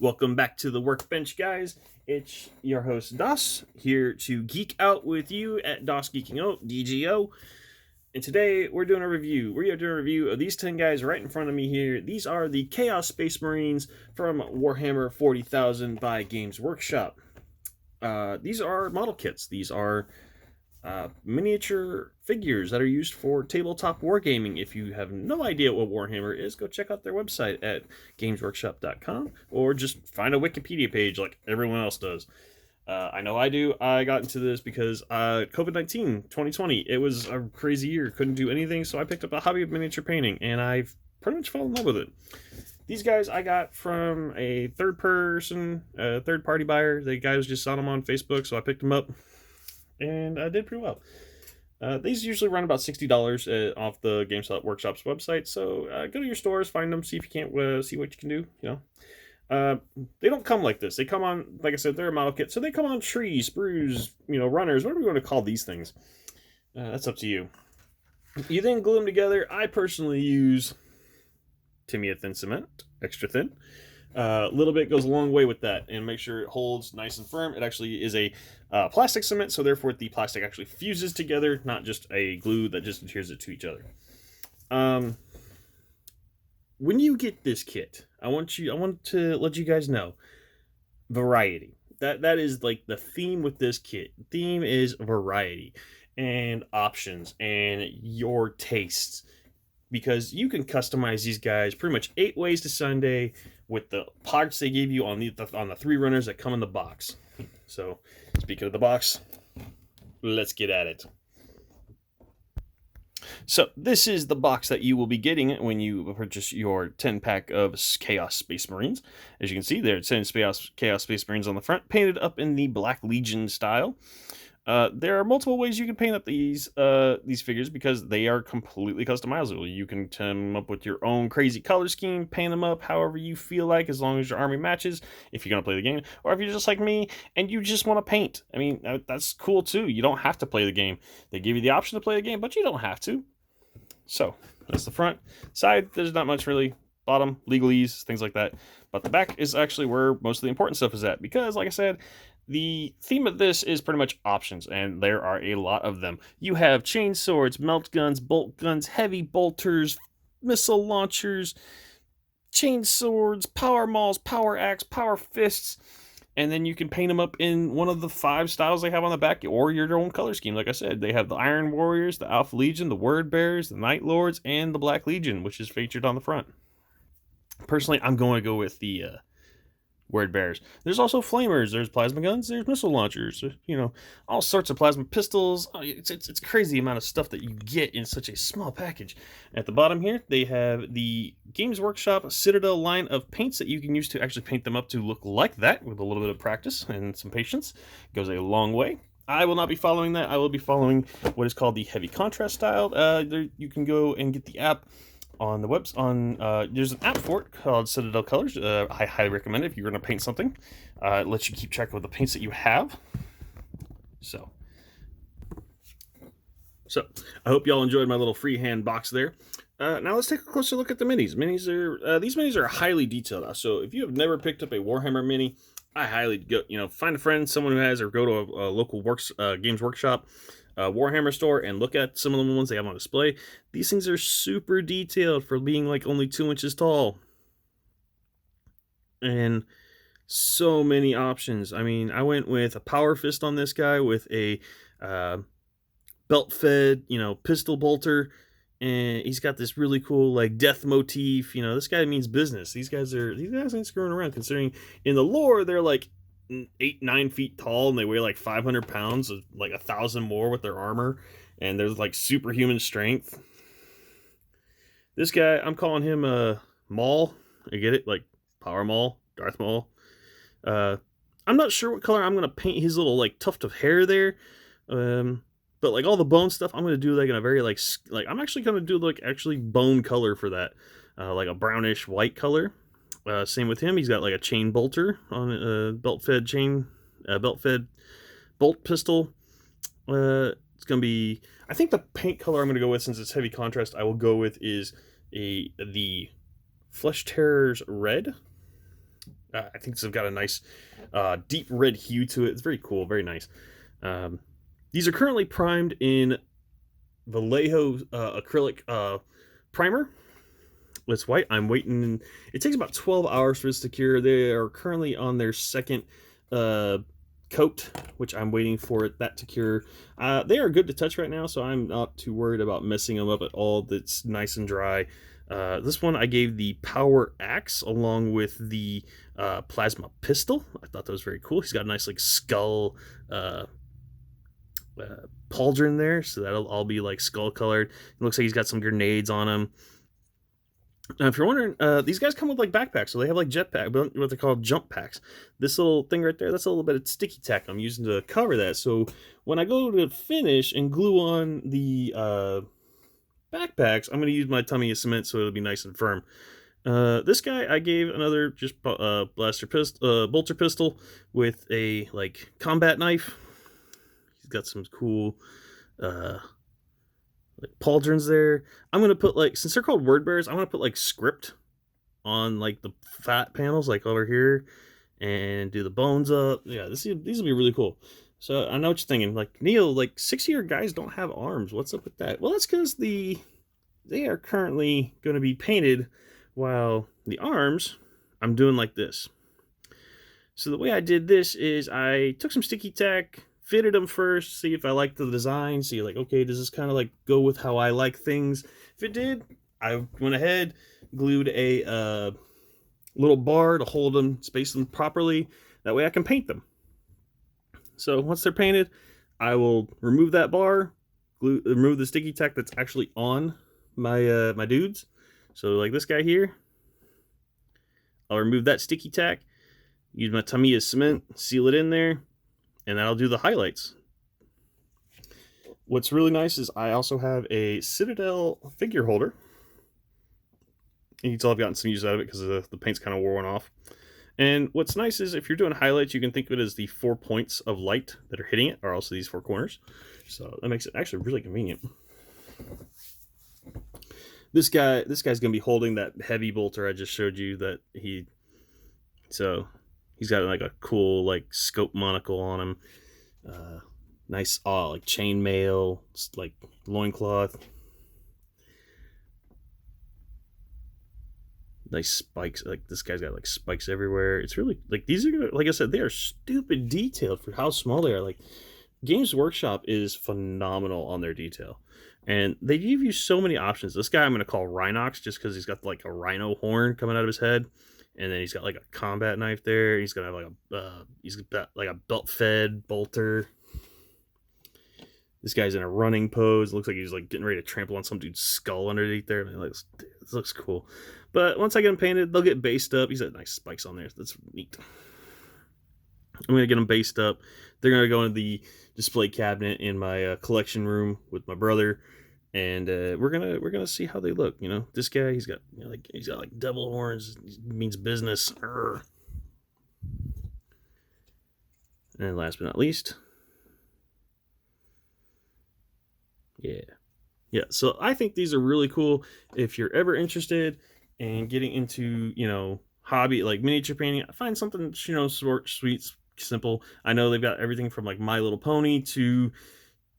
Welcome back to the Workbench, guys. It's your host, Das, here to geek out with you at Das Geeking Out, DGO. And today, we're doing a review. We're doing a review of these 10 guys right in front of me here. These are the Chaos Space Marines from Warhammer 40,000 by Games Workshop. These are model kits. These are miniature figures that are used for tabletop wargaming. If you have no idea what Warhammer is, go check out their website at gamesworkshop.com or just find a Wikipedia page like everyone else does. I know I do. I got into this because COVID-19, 2020, it was a crazy year. Couldn't do anything, so I picked up a hobby of miniature painting, and I've pretty much fell in love with it. These guys I got from a third-party buyer. The guy was just selling them on Facebook, so I picked them up, and I did pretty well. These usually run about $60 off the Games Workshop's website, so go to your stores, find them, see if you can't see what you can do, They don't come like this. They come on, like I said, they're a model kit, so they come on trees, sprues, runners, whatever you want to call these things. That's up to you. You then glue them together. I personally use Tamiya thin cement, extra thin. A little bit goes a long way with that, and make sure it holds nice and firm. It actually is a plastic cement, so therefore the plastic actually fuses together, not just a glue that just adheres it to each other. When you get this kit, I want to let you guys know, variety. That is like the theme with this kit. The theme is variety and options and your tastes, because you can customize these guys pretty much 8 ways to Sunday with the parts they give you on the 3 runners that come in the box. So, speaking of the box, let's get at it. So, this is the box that you will be getting when you purchase your 10-pack of Chaos Space Marines. As you can see, there are 10 Chaos Space Marines on the front, painted up in the Black Legion style. There are multiple ways you can paint up these figures because they are completely customizable. You can come up with your own crazy color scheme, paint them up however you feel like, as long as your army matches, if you're going to play the game. Or if you're just like me and you just want to paint. I mean, that's cool too. You don't have to play the game. They give you the option to play the game, but you don't have to. So, that's the front. Side, there's not much really. Bottom, legalese, things like that. But the back is actually where most of the important stuff is at, because, like I said, the theme of this is pretty much options, and there are a lot of them. You have chain swords, melt guns, bolt guns, heavy bolters, missile launchers, chain swords, power mauls, power axe, power fists, and then you can paint them up in one of the 5 styles they have on the back, or your own color scheme. Like I said, they have the Iron Warriors, the Alpha Legion, the Word Bearers, the Night Lords, and the Black Legion, which is featured on the front. Personally, I'm going to go with the Word Bearers. There's also flamers, there's plasma guns, there's missile launchers, all sorts of plasma pistols. It's crazy amount of stuff that you get in such a small package. At the bottom here, they have the Games Workshop Citadel line of paints that you can use to actually paint them up to look like that with a little bit of practice and some patience. Goes a long way. I will not be following that. I will be following what is called the heavy contrast style. You can go and get the app on the there's an app for it called Citadel Colors. I highly recommend it if you're going to paint something. It lets you keep track of the paints that you have. So I hope y'all enjoyed my little freehand box there. Now let's take a closer look at the minis. These minis are highly detailed. So if you have never picked up a Warhammer mini, I highly go, find a friend, someone who has, or go to a local Games Workshop Warhammer store and look at some of the ones they have on display. These things are super detailed for being like only 2 inches tall, and so many options. I mean, I went with a power fist on this guy with a belt fed pistol bolter, and he's got this really cool like death motif. This guy means business. These guys ain't screwing around, considering in the lore they're like 8-9 feet tall, and they weigh like 500 pounds, like 1,000 more with their armor, and there's like superhuman strength. This guy, I'm calling him Maul. I get it, like Power Maul, Darth Maul. I'm not sure what color I'm gonna paint his little like tuft of hair there, but like all the bone stuff, I'm gonna do like in a very like I'm actually gonna do like actually bone color for that, like a brownish white color. Same with him. He's got like a chain bolter on a belt-fed bolt pistol. It's gonna be. I think the paint color I'm gonna go with, since it's heavy contrast, I will go with is the Flesh Terrors Red. I think it's got a nice deep red hue to it. It's very cool, very nice. These are currently primed in Vallejo acrylic primer. It's white. I'm waiting. It takes about 12 hours for this to cure. They are currently on their second coat, which I'm waiting for that to cure. They are good to touch right now, so I'm not too worried about messing them up at all. That's nice and dry. This one I gave the power axe along with the plasma pistol. I thought that was very cool. He's got a nice like skull pauldron there, so that'll all be like skull colored. It looks like he's got some grenades on him. Now, if you're wondering, these guys come with like backpacks, so they have like jetpack, but what they call jump packs. This little thing right there, that's a little bit of sticky tack I'm using to cover that. So when I go to finish and glue on the backpacks, I'm going to use my tummy of cement so it'll be nice and firm. This guy I gave another just bolter pistol with a like combat knife. He's got some cool like pauldrons there. I'm gonna put like, since they're called word bearers, I'm gonna put like script on like the fat panels like over here and do the bones up. Yeah, these will be really cool. So I know what you're thinking, like, Neil, like 6-year guys don't have arms. What's up with that? Well, that's because they are currently going to be painted, while the arms I'm doing like this. So the way I did this is I took some sticky tack, fitted them first, see if I like the design, see like, okay, does this kind of like go with how I like things? If it did, I went ahead, glued a little bar to hold them, space them properly. That way I can paint them. So once they're painted, I will remove that bar, remove the sticky tack that's actually on my my dudes. So like this guy here, I'll remove that sticky tack, use my Tamiya cement, seal it in there, and that'll do the highlights. What's really nice is I also have a Citadel figure holder. You can tell I've gotten some use out of it because the paint's kind of worn off. And what's nice is if you're doing highlights, you can think of it as the 4 points of light that are hitting it are also these 4 corners. So that makes it actually really convenient. This guy's going to be holding that heavy bolter I just showed you that so he's got like a cool like scope monocle on him. Nice like chainmail, like loincloth. Nice spikes. Like this guy's got like spikes everywhere. It's really like, these are, like I said, they are stupid detailed for how small they are. Like Games Workshop is phenomenal on their detail, and they give you so many options. This guy I'm going to call Rynox just because he's got like a rhino horn coming out of his head, and then he's got like a combat knife there. He's gonna have like he's got like a belt fed bolter. This guy's in a running pose. It looks like he's like getting ready to trample on some dude's skull underneath there. I mean, this looks cool. But once I get them painted, they'll get based up. He's got nice spikes on there. That's neat. I'm gonna get them based up. They're gonna go into the display cabinet in my collection room with my brother, and we're gonna see how they look. You know, this guy, he's got like devil horns. He means business. Urgh. And last but not least, yeah. So I think these are really cool. If you're ever interested in getting into, hobby like miniature painting, find something, short, sweet, simple. I know they've got everything from like My Little Pony to,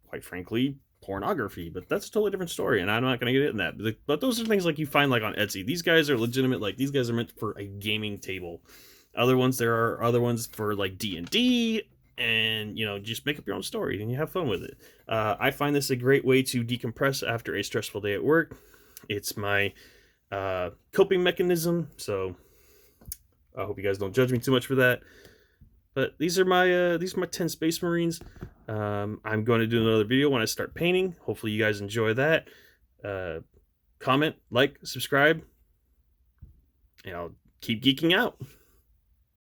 quite frankly, pornography, but that's a totally different story, and I'm not going to get into that. But those are things like you find like on Etsy. These guys are legitimate. Like these guys are meant for a gaming table. There are other ones for like D&D, and just make up your own story and you have fun with it. I find this a great way to decompress after a stressful day at work. It's my coping mechanism, so I hope you guys don't judge me too much for that. But these are my 10 Space Marines. I'm going to do another video when I start painting. Hopefully you guys enjoy that. Comment, like, subscribe, and I'll keep geeking out.